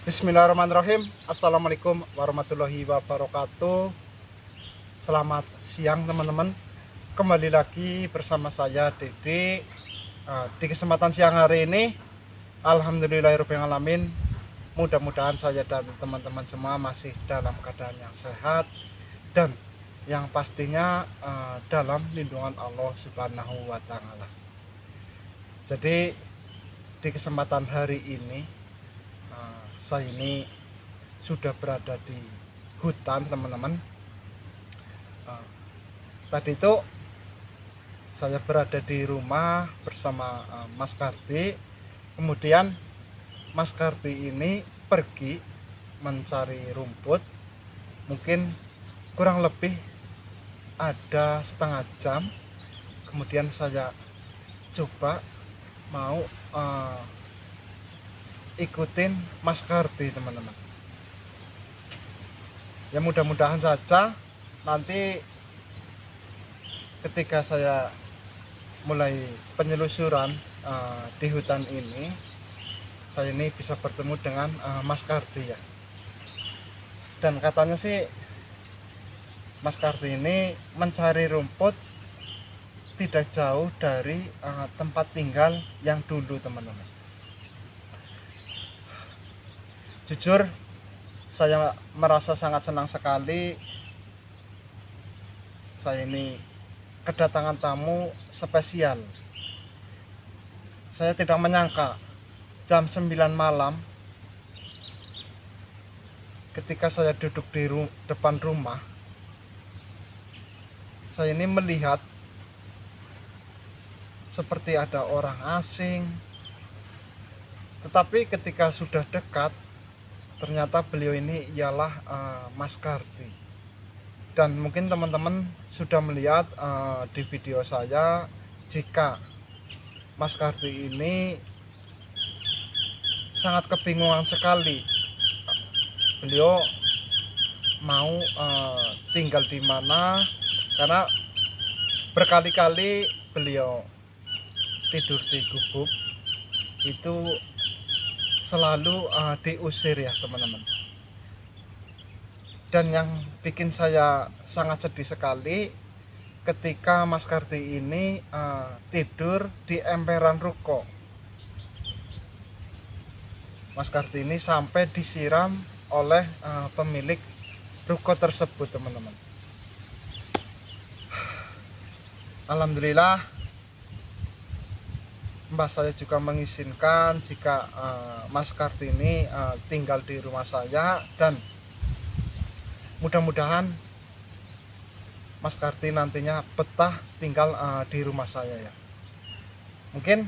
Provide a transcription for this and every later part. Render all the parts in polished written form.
Bismillahirrahmanirrahim. Assalamualaikum warahmatullahi wabarakatuh. Selamat siang teman-teman. Kembali lagi bersama saya Dede. Di kesempatan siang hari ini, alhamdulillahirobbilalamin, mudah-mudahan saya dan teman-teman semua masih dalam keadaan yang sehat dan yang pastinya dalam lindungan Allah Subhanahu wa Ta'ala. Jadi di kesempatan hari ini saya ini sudah berada di hutan teman-teman. Tadi itu saya berada di rumah bersama Mas Karti. Kemudian Mas Karti ini pergi mencari rumput. Mungkin kurang lebih ada setengah jam. Kemudian saya coba mau ikutin Mas Karti teman-teman. Ya mudah-mudahan saja nanti ketika saya mulai penyelusuran di hutan ini, saya ini bisa bertemu dengan Mas Karti ya. Dan katanya sih Mas Karti ini mencari rumput tidak jauh dari tempat tinggal yang dulu teman-teman. Jujur saya merasa sangat senang sekali. Saya ini kedatangan tamu spesial. Saya tidak menyangka jam 9 malam ketika saya duduk di depan rumah, saya ini melihat seperti ada orang asing. Tetapi ketika sudah dekat, ternyata beliau ini ialah Mas Karti. Dan mungkin teman-teman sudah melihat di video saya, jika Mas Karti ini sangat kebingungan sekali. Beliau mau tinggal di mana, karena berkali-kali beliau tidur di gubuk itu selalu diusir ya teman-teman. Dan yang bikin saya sangat sedih sekali ketika Mas Karti ini tidur di emperan ruko. Mas Karti ini sampai disiram oleh pemilik ruko tersebut teman-teman. Alhamdulillah Mbah saya juga mengizinkan jika Mas Karti ini tinggal di rumah saya, dan mudah-mudahan Mas Karti nantinya betah tinggal di rumah saya ya. Mungkin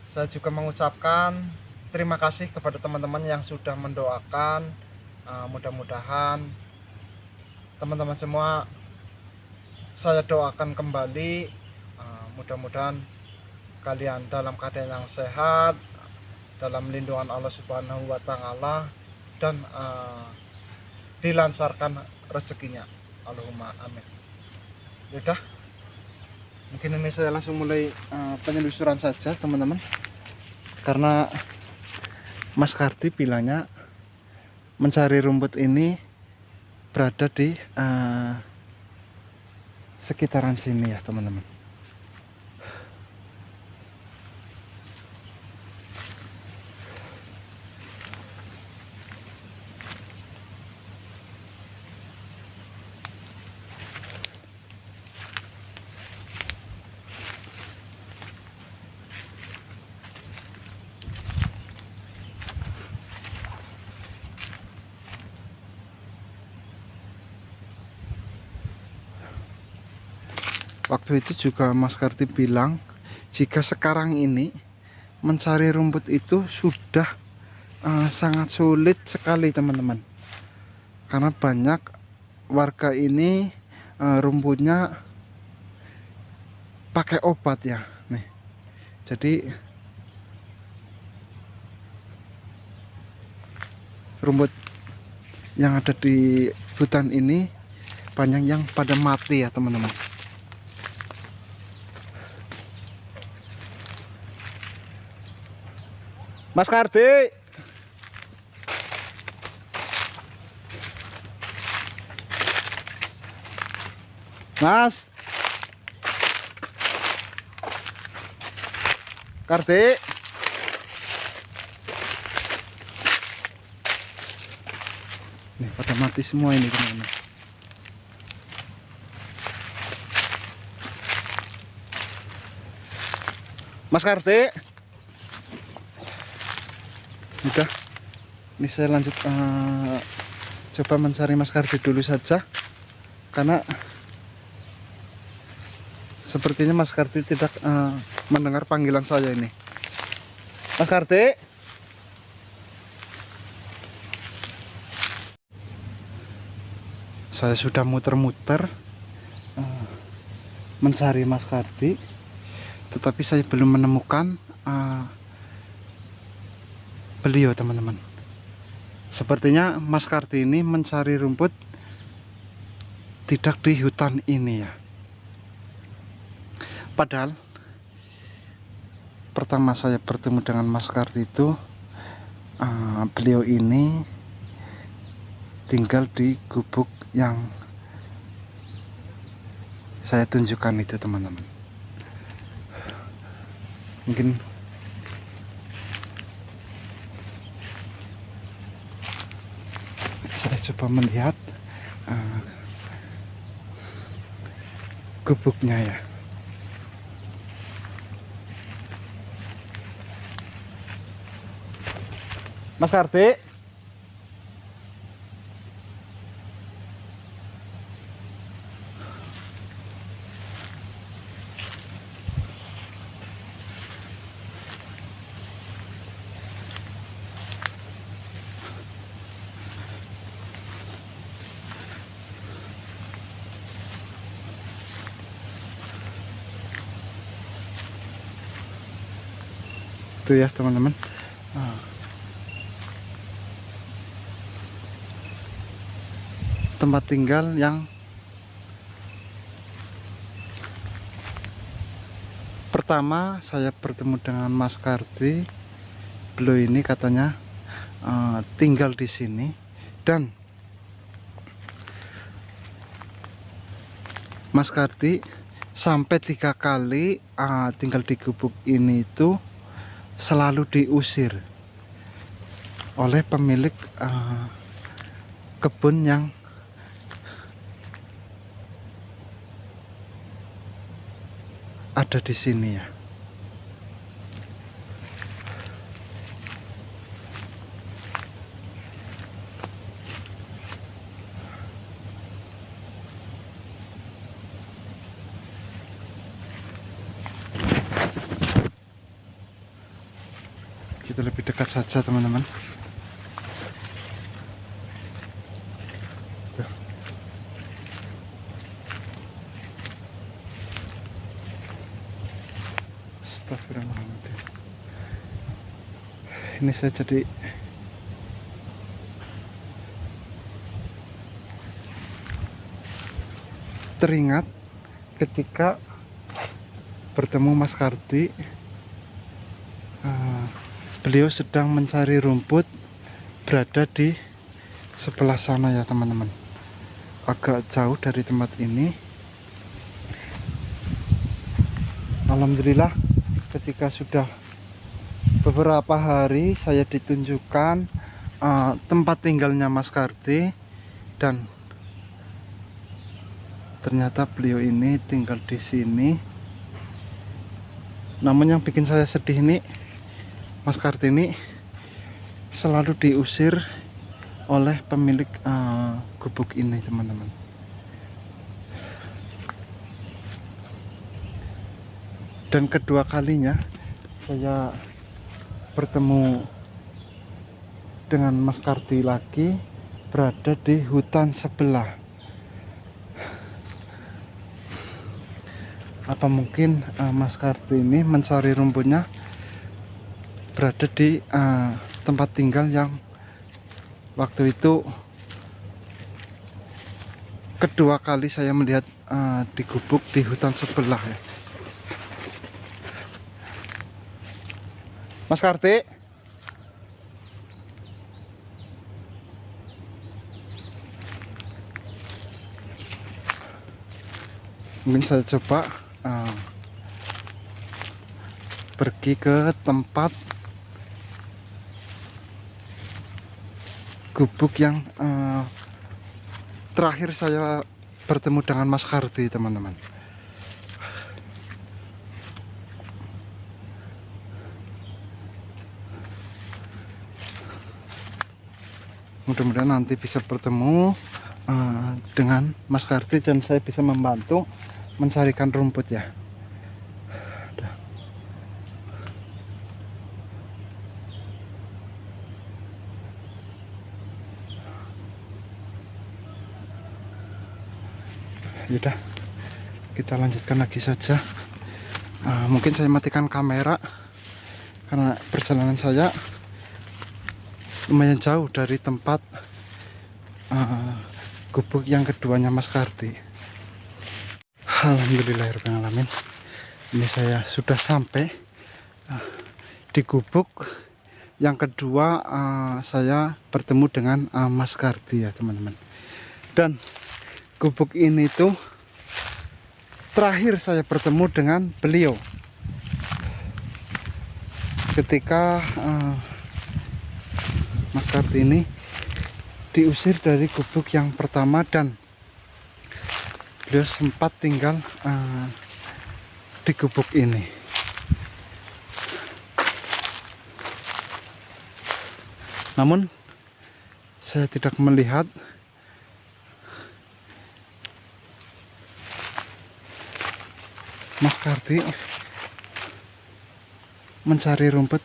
saya juga mengucapkan terima kasih kepada teman-teman yang sudah mendoakan. Mudah-mudahan teman-teman semua saya doakan kembali, mudah-mudahan kalian dalam keadaan yang sehat, dalam lindungan Allah Subhanahu wa Ta'ala, dan dilancarkan rezekinya. Allahumma amin. Yaudah, mungkin ini saya langsung mulai penyelusuran saja teman-teman, karena Mas Karti bilangnya mencari rumput ini berada di sekitaran sini ya teman-teman. Waktu itu juga Mas Karti bilang jika sekarang ini mencari rumput itu sudah sangat sulit sekali teman-teman, karena banyak warga ini rumputnya pakai obat ya nih. Jadi rumput yang ada di hutan ini banyak yang pada mati ya teman-teman. Mas Karti, Mas Kartik. Nih pada mati semua ini teman-teman. Mas Kartik. Udah. Ini saya lanjut coba mencari Mas Kartik dulu saja. Karena sepertinya Mas Kartik tidak mendengar panggilan saya ini. Mas Kartik. Saya sudah muter-muter mencari Mas Kartik, tetapi saya belum menemukan beliau teman-teman. Sepertinya Mas Kartik ini mencari rumput tidak di hutan ini ya. Padahal pertama saya bertemu dengan Mas Kartik itu beliau ini tinggal di gubuk yang saya tunjukkan itu teman-teman. Mungkin saya coba melihat gubuknya ya. Mas Kartik. Itu ya teman-teman, tempat tinggal yang pertama saya bertemu dengan Mas Kartik. Beliau ini katanya tinggal di sini, dan Mas Kartik sampai 3 kali tinggal di gubuk ini itu selalu diusir oleh pemilik kebun yang ada di sini ya. Kita lebih dekat saja teman-teman. Astagfirullahaladzim. Ini saya jadi teringat ketika bertemu Mas Kartik. Beliau sedang mencari rumput berada di sebelah sana ya teman-teman, agak jauh dari tempat ini. Alhamdulillah ketika sudah beberapa hari saya ditunjukkan tempat tinggalnya Mas Kartik, dan ternyata beliau ini tinggal di sini. Namun yang bikin saya sedih ini, Mas Kartik ini selalu diusir oleh pemilik gubuk ini teman-teman. Dan kedua kalinya saya bertemu dengan Mas Kartik lagi berada di hutan sebelah. Apa mungkin Mas Kartik ini mencari rumputnya berada di tempat tinggal yang waktu itu kedua kali saya melihat di gubuk di hutan sebelah ya. Mas Kartik. Mungkin saya coba pergi ke tempat gubuk yang terakhir saya bertemu dengan Mas Kardi, teman-teman. Mudah-mudahan nanti bisa bertemu dengan Mas Kardi dan saya bisa membantu mencarikan rumput ya. Yaudah, kita lanjutkan lagi saja. Mungkin saya matikan kamera karena perjalanan saya lumayan jauh dari tempat gubuk yang keduanya Mas Kardi. Alhamdulillahirrahmanirrahim. Ini saya sudah sampai di gubuk yang kedua. Saya bertemu dengan Mas Kardi ya, teman-teman. Dan gubuk ini tuh terakhir saya bertemu dengan beliau ketika Mas Kardi ini diusir dari gubuk yang pertama dan beliau sempat tinggal di gubuk ini. Namun saya tidak melihat Mas Kardi mencari rumput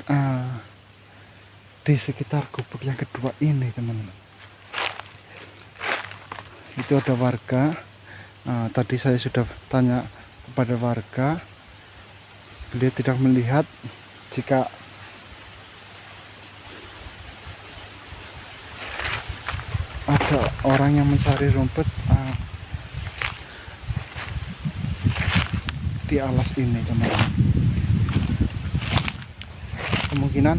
di sekitar gubuk yang kedua ini, teman-teman. Itu ada warga. Tadi saya sudah tanya kepada warga, beliau tidak melihat jika ada orang yang mencari rumput di alas ini, teman-teman. Kemungkinan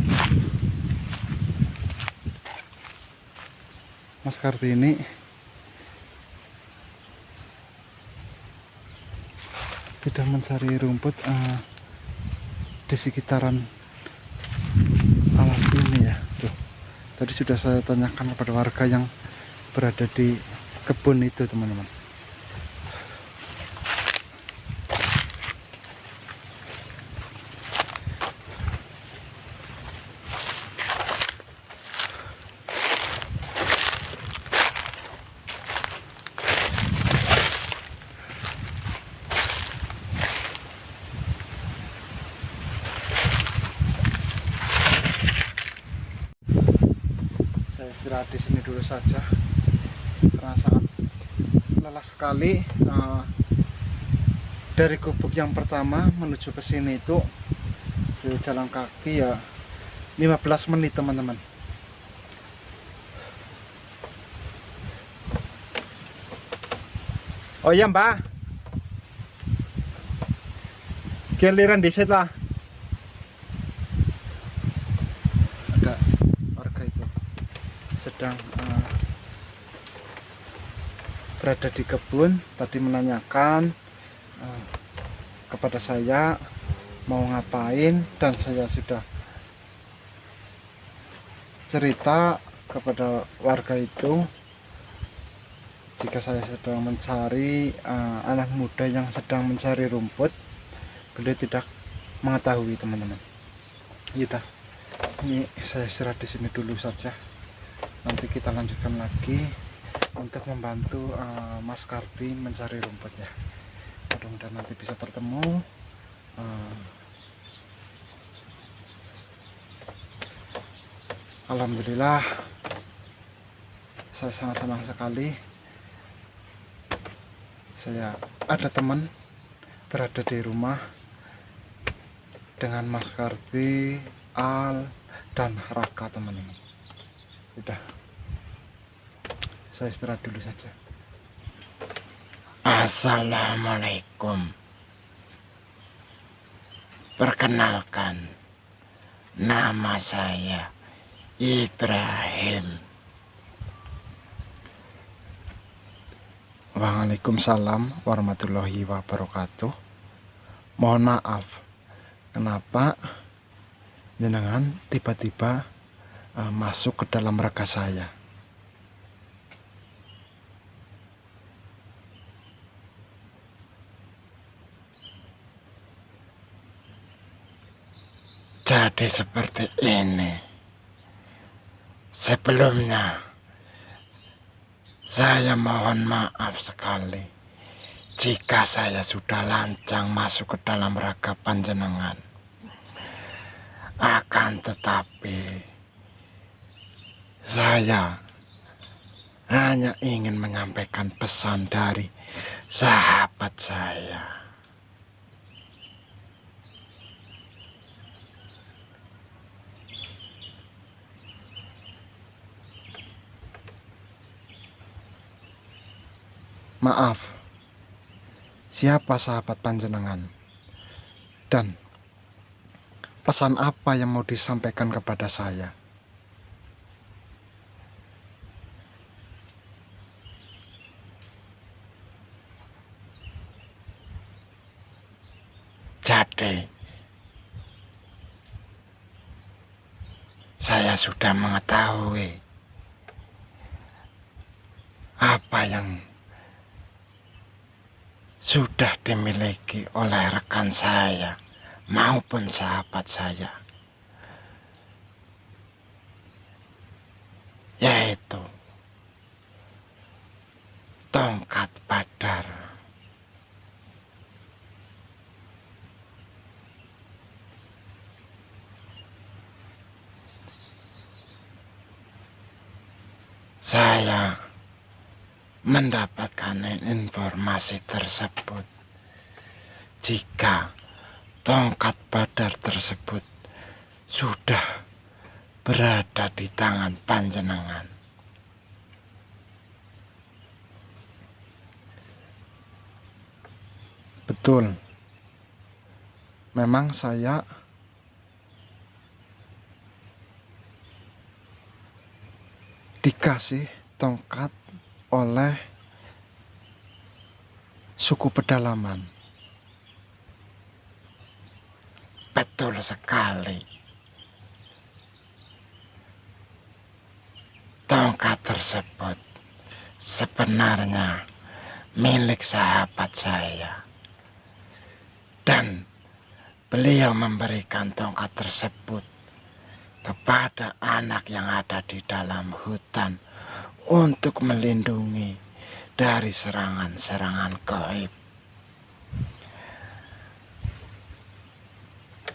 Mas Kardi ini tidak mencari rumput di sekitaran alas ini ya. Tuh, tadi sudah saya tanyakan kepada warga yang berada di kebun itu, teman-teman. Saya istirahat di sini dulu saja karena sangat lelah sekali. Dari gubuk yang pertama menuju ke sini itu saya jalan kaki ya 15 menit, teman-teman. Oh iya, Mbak, giliran disit lah. Ada warga itu sedang berada di kebun, tadi menanyakan kepada saya mau ngapain, dan saya sudah cerita kepada warga itu jika saya sedang mencari anak muda yang sedang mencari rumput. Beliau tidak mengetahui, teman-teman. Yaudah, ini saya istirahat di sini dulu saja. Nanti kita lanjutkan lagi untuk membantu Mas Kardi mencari rumput ya. Mudah-mudahan nanti bisa bertemu. Alhamdulillah, saya sangat senang sekali. Saya ada teman berada di rumah dengan Mas Kardi, Al, dan Raka, teman-teman. Udah, saya istirahat dulu saja. Assalamualaikum. Perkenalkan, nama saya Ibrahim. Waalaikumsalam warahmatullahi wabarakatuh. Mohon maaf, kenapa jenengan tiba-tiba masuk ke dalam raka saya? Jadi seperti ini. Sebelumnya, saya mohon maaf sekali jika saya sudah lancang masuk ke dalam raga panjenengan. Akan tetapi, saya hanya ingin menyampaikan pesan dari sahabat saya. Maaf, siapa sahabat panjenengan? Dan pesan apa yang mau disampaikan kepada saya? Jadi, saya sudah mengetahui apa yang sudah dimiliki oleh rekan saya maupun sahabat saya, yaitu tongkat Badar. Saya mendapatkan informasi tersebut jika tongkat Badar tersebut sudah berada di tangan panjenengan. Betul, memang saya dikasih tongkat oleh suku pedalaman. Betul sekali. Tongkat tersebut sebenarnya milik sahabat saya. Dan beliau memberikan tongkat tersebut kepada anak yang ada di dalam hutan untuk melindungi dari serangan-serangan gaib.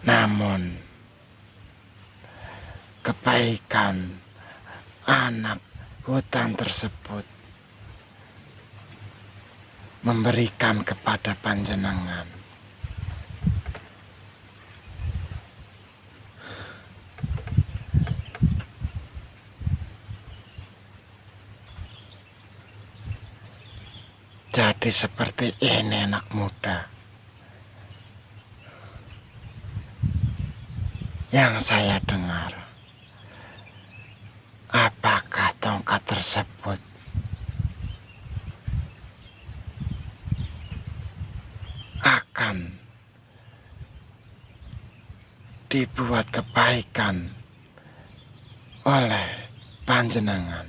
Namun, kebaikan anak hutan tersebut memberikan kepada panjenengan. Jadi seperti ini anak muda. Yang saya dengar, apakah tongkat tersebut akan dibuat kebaikan oleh panjenengan?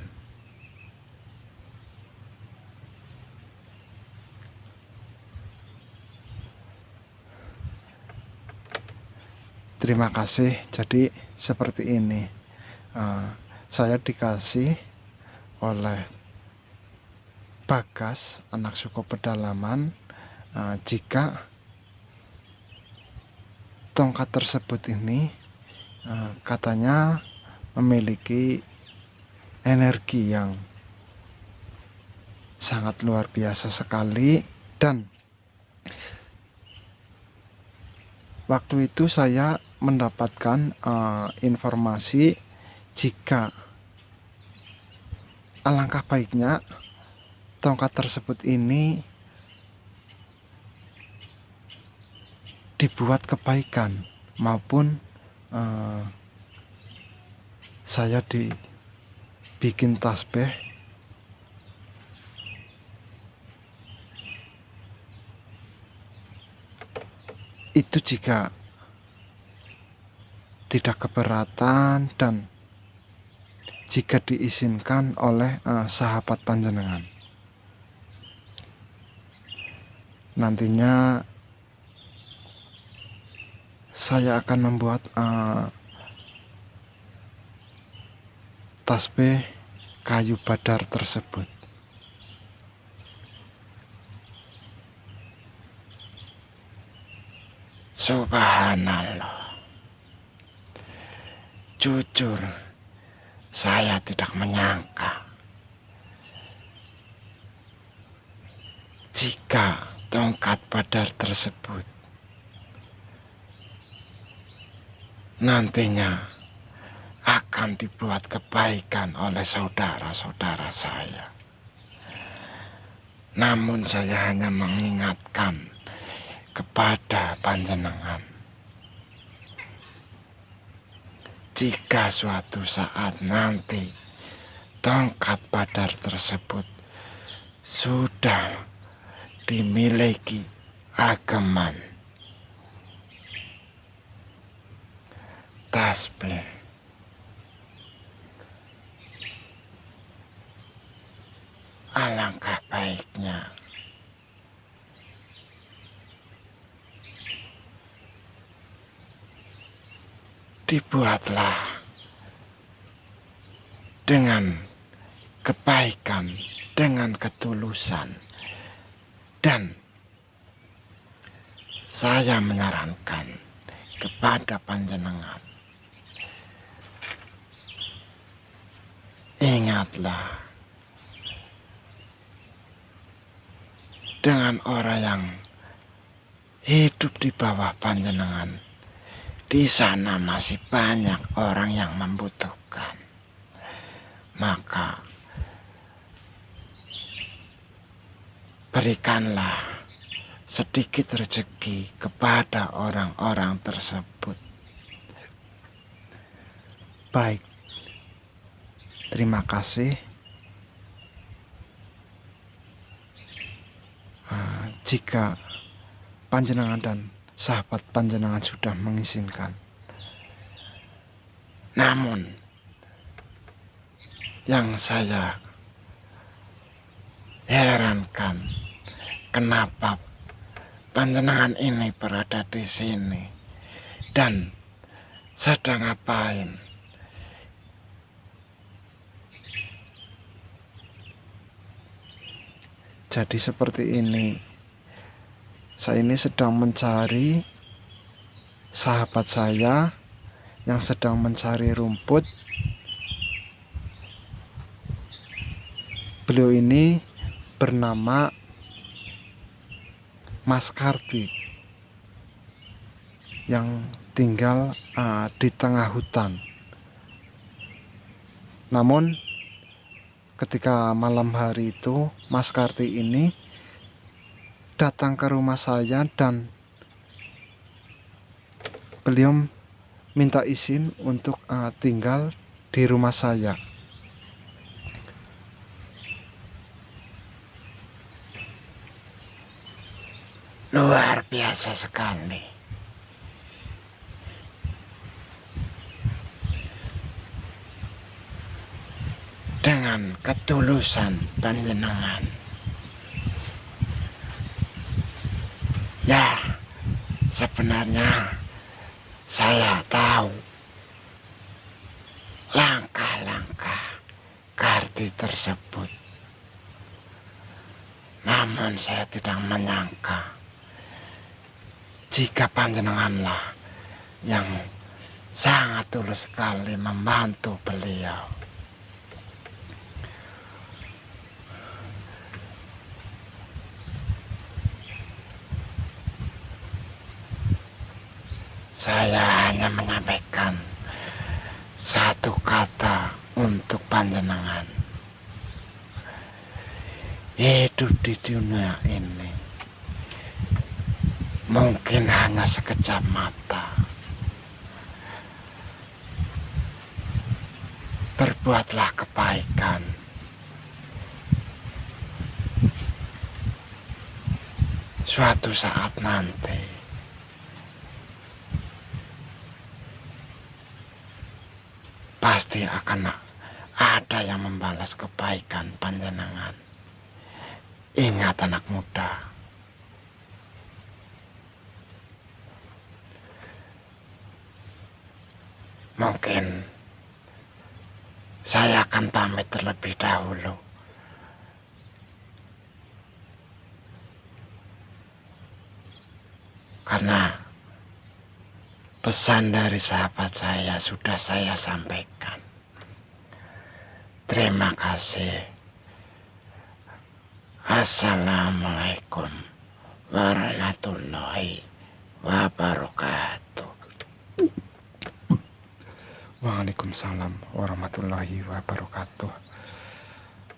Terima kasih. Jadi seperti ini, saya dikasih oleh Bagas, anak suku pedalaman, jika tongkat tersebut ini katanya memiliki energi yang sangat luar biasa sekali. Dan waktu itu saya mendapatkan informasi jika alangkah baiknya tongkat tersebut ini dibuat kebaikan, maupun saya dibikin tasbih itu jika tidak keberatan dan jika diizinkan oleh sahabat panjenengan. Nantinya saya akan membuat tasbih kayu badar tersebut. Subhanallah. Jujur, saya tidak menyangka jika tongkat badar tersebut nantinya akan dibuat kebaikan oleh saudara-saudara saya. Namun saya hanya mengingatkan kepada panjenengan, jika suatu saat nanti tongkat badar tersebut sudah dimiliki ageman, tasbih alangkah baiknya dibuatlah dengan kebaikan, dengan ketulusan, dan saya menyarankan kepada panjenengan, ingatlah, dengan orang yang hidup di bawah panjenengan, di sana masih banyak orang yang membutuhkan. Maka berikanlah sedikit rezeki kepada orang-orang tersebut. Baik, terima kasih. Jika panjenengan dan sahabat panjenengan sudah mengizinkan. Namun yang saya herankan, kenapa panjenengan ini berada di sini dan sedang ngapain? Jadi seperti ini, saya ini sedang mencari sahabat saya yang sedang mencari rumput. Beliau ini bernama Mas Karti yang tinggal di tengah hutan. Namun ketika malam hari itu Mas Karti ini datang ke rumah saya dan beliau minta izin untuk tinggal di rumah saya. Luar biasa sekali. Dengan ketulusan panjenengan. Ya, sebenarnya saya tahu langkah-langkah Karti tersebut. Namun saya tidak menyangka jika panjenenganlah yang sangat tulus sekali membantu beliau. Saya hanya menyampaikan satu kata untuk panjenengan. Hidup di dunia ini mungkin hanya sekejap mata. Berbuatlah kebaikan. Suatu saat nanti pasti akan ada yang membalas kebaikan panjenengan. Ingat anak muda, mungkin saya akan pamit terlebih dahulu, karena pesan dari sahabat saya sudah saya sampaikan. Terima kasih. Assalamualaikum warahmatullahi wabarakatuh. Waalaikumsalam warahmatullahi wabarakatuh.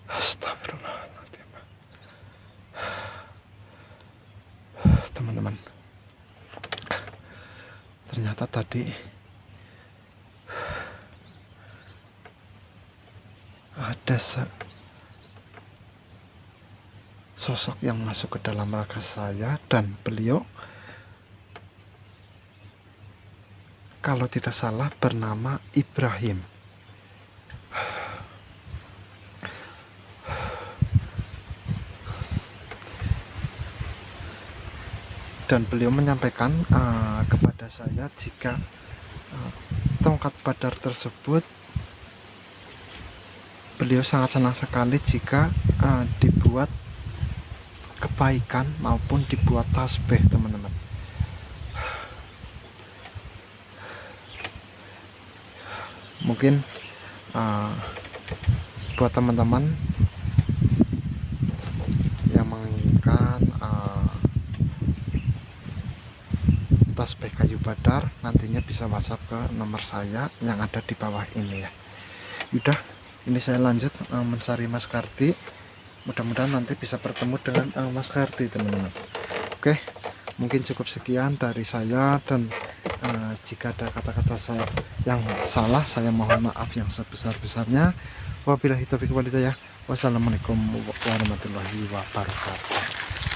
Astagfirullahaladzim. Teman-teman, ternyata tadi ada sosok yang masuk ke dalam raga saya, dan beliau, kalau tidak salah, bernama Ibrahim. Dan beliau menyampaikan kepada saya jika tongkat Badar tersebut, beliau sangat senang sekali jika dibuat kebaikan maupun dibuat tasbih, teman-teman. Mungkin buat teman-teman yang menginginkan tasbih kayu Badar, nantinya bisa WhatsApp ke nomor saya yang ada di bawah ini ya. Udah, ini saya lanjut mencari Mas Karti. Mudah-mudahan nanti bisa bertemu dengan Mas Karti, teman-teman. Oke, mungkin cukup sekian dari saya, dan jika ada kata-kata saya yang salah, saya mohon maaf yang sebesar-besarnya. Wabillahi taufiq wal hidayah. Wassalamualaikum warahmatullahi wabarakatuh.